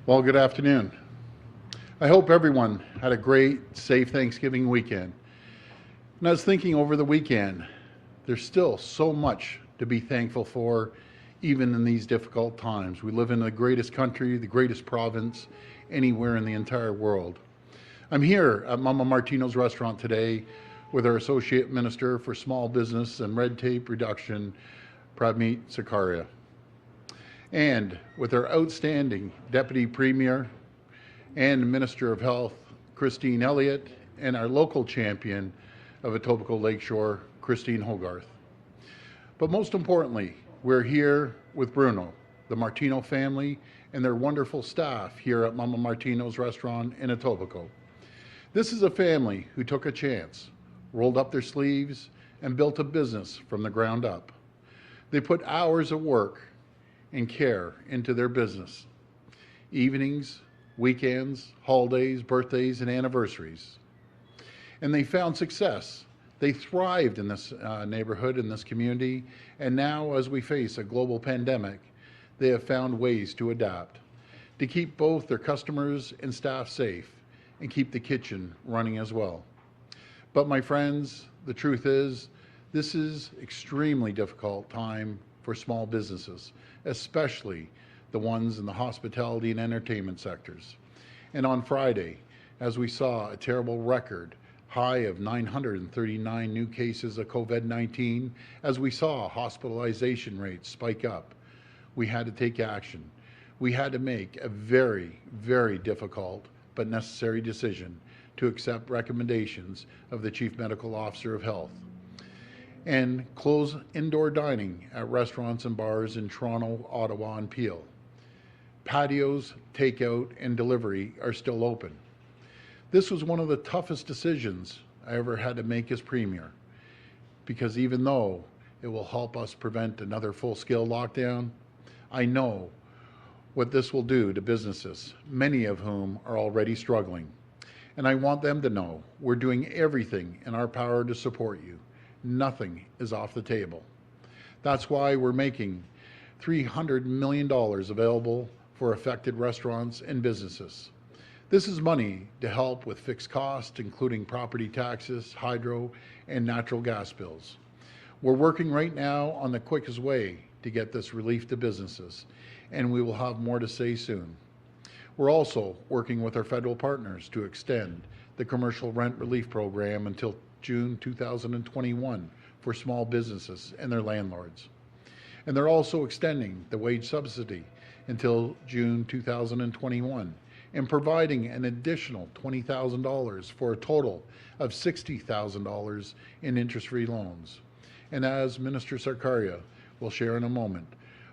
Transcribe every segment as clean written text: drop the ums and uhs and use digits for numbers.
Well, good afternoon. I hope everyone had a great, safe Thanksgiving weekend. And I was thinking over the weekend, there's still so much to be thankful for, even in these difficult times. We live in the greatest country, the greatest province, anywhere in the entire world. I'm here at Mama Martino's restaurant today with our Associate Minister for Small Business and Red Tape Reduction, Pramit Sarkaria, and with our outstanding Deputy Premier and Minister of Health, Christine Elliott, and our local champion of Etobicoke Lakeshore, Christine Hogarth. But most importantly, we're here with Bruno, the Martino family, and their wonderful staff here at Mama Martino's restaurant in Etobicoke. This is a family who took a chance, rolled up their sleeves, and built a business from the ground up. They put hours of work and care into their business. Evenings, weekends, holidays, birthdays, and anniversaries. And they found success. They thrived in this neighborhood, in this community, and now as we face a global pandemic, they have found ways to adapt, to keep both their customers and staff safe, and keep the kitchen running as well. But my friends, the truth is, this is extremely difficult time for small businesses, especially the ones in the hospitality and entertainment sectors. And on Friday, as we saw a terrible record high of 939 new cases of COVID-19, as we saw hospitalization rates spike up, we had to take action. We had to make a very, very difficult but necessary decision to accept recommendations of the Chief Medical Officer of Health and close indoor dining at restaurants and bars in Toronto, Ottawa, and Peel. Patios, takeout, and delivery are still open. This was one of the toughest decisions I ever had to make as Premier, because even though it will help us prevent another full-scale lockdown, I know what this will do to businesses, many of whom are already struggling. And I want them to know we're doing everything in our power to support you. Nothing is off the table. That's why we're making $300 million available for affected restaurants and businesses. This is money to help with fixed costs, including property taxes, hydro, and natural gas bills. We're working right now on the quickest way to get this relief to businesses, and we will have more to say soon. We're also working with our federal partners to extend the commercial rent relief program until June 2021 for small businesses and their landlords. And they're also extending the wage subsidy until June 2021 and providing an additional $20,000 for a total of $60,000 in interest-free loans. And as Minister Sarkaria will share in a moment,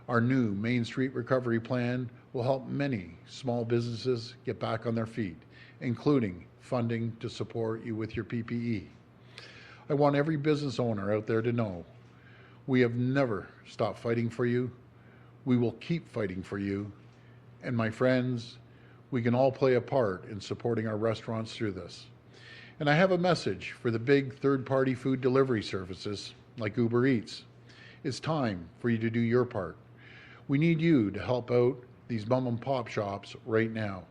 our new Main Street Recovery Plan will help many small businesses get back on their feet, including funding to support you with your PPE. I want every business owner out there to know we have never stopped fighting for you. We will keep fighting for you. And my friends, we can all play a part in supporting our restaurants through this. And I have a message for the big third-party food delivery services like Uber Eats. It's time for you to do your part. We need you to help out these mom and pop shops right now.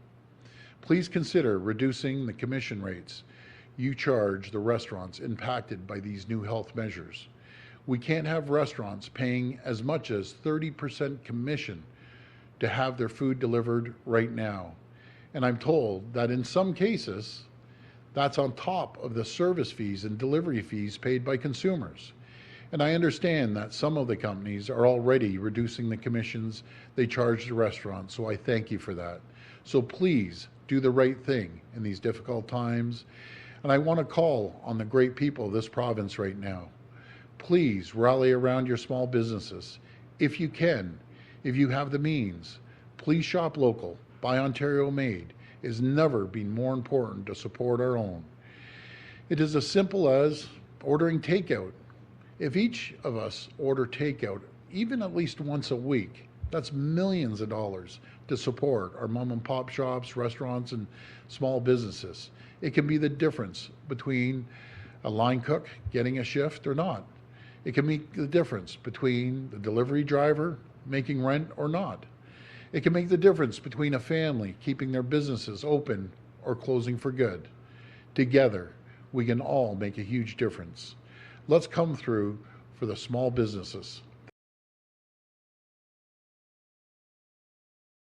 Please consider reducing the commission rates you charge the restaurants impacted by these new health measures. We can't have restaurants paying as much as 30% commission to have their food delivered right now. And I'm told that in some cases, that's on top of the service fees and delivery fees paid by consumers. And I understand that some of the companies are already reducing the commissions they charge the restaurants, so I thank you for that. So please do the right thing in these difficult times. And I want to call on the great people of this province right now. Please rally around your small businesses. If you can, if you have the means, please shop local, buy Ontario made. It has never been more important to support our own. It is as simple as ordering takeout. If each of us order takeout, even at least once a week, that's millions of dollars to support our mom and pop shops, restaurants, and small businesses. It can be the difference between a line cook getting a shift or not. It can make the difference between the delivery driver making rent or not. It can make the difference between a family keeping their businesses open or closing for good. Together, we can all make a huge difference. Let's come through for the small businesses.